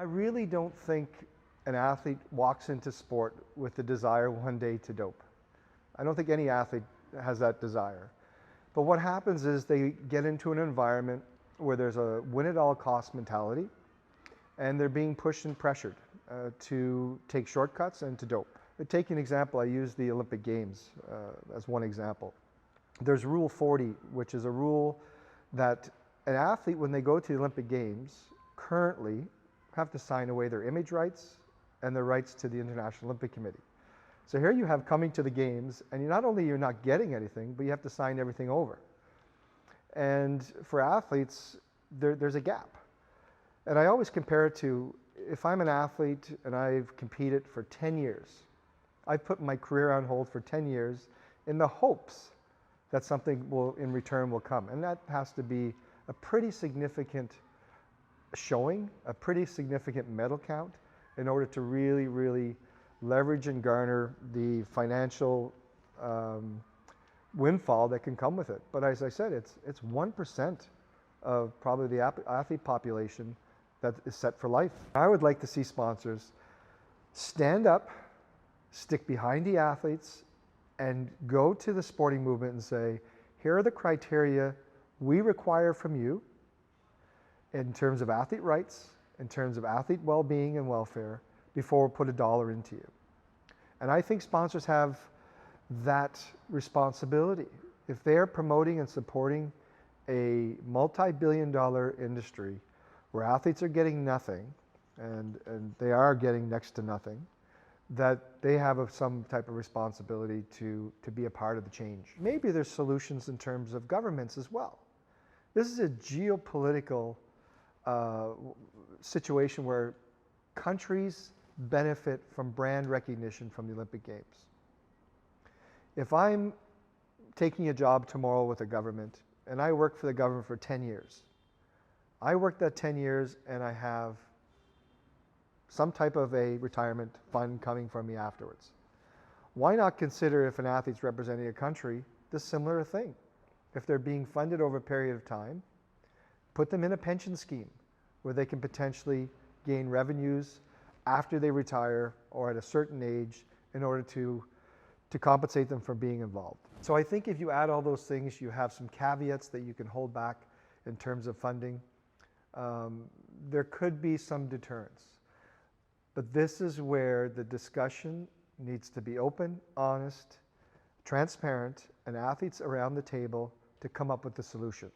I really don't think an athlete walks into sport with the desire one day to dope. I don't think any athlete has that desire. But what happens is they get into an environment where there's a win at all cost mentality, and they're being pushed and pressured to take shortcuts and to dope. Take an example, I use the Olympic Games as one example. There's Rule 40, which is a rule that an athlete, when they go to the Olympic Games, currently have to sign away their image rights and their rights to the International Olympic Committee. So here you have coming to the games, and not only you're not getting anything, but you have to sign everything over. And for athletes, there's a gap. And I always compare it to, if I'm an athlete and I've competed for 10 years, I've put my career on hold for 10 years in the hopes that something will, in return, will come. And that has to be a pretty significant showing, a pretty significant medal count in order to really, really leverage and garner the financial windfall that can come with it. But as I said, it's 1% of probably the athlete population that is set for life. I would like to see sponsors stand up, stick behind the athletes, and go to the sporting movement and say, here are the criteria we require from you in terms of athlete rights, in terms of athlete well-being and welfare, before we put $1 into you. And I think sponsors have that responsibility. If they're promoting and supporting a multi-billion-dollar industry where athletes are getting nothing, and they are getting next to nothing, that they have some type of responsibility to be a part of the change. Maybe there's solutions in terms of governments as well. This is a geopolitical situation where countries benefit from brand recognition from the Olympic Games. If I'm taking a job tomorrow with a government and I work for the government for 10 years, I worked that 10 years and I have some type of a retirement fund coming from me afterwards. Why not consider, if an athlete's representing a country, this similar thing? If they're being funded over a period of time, put them in a pension scheme where they can potentially gain revenues after they retire or at a certain age in order to compensate them for being involved. So I think if you add all those things, you have some caveats that you can hold back in terms of funding. There could be some deterrence. But this is where the discussion needs to be open, honest, transparent, and athletes around the table to come up with the solution.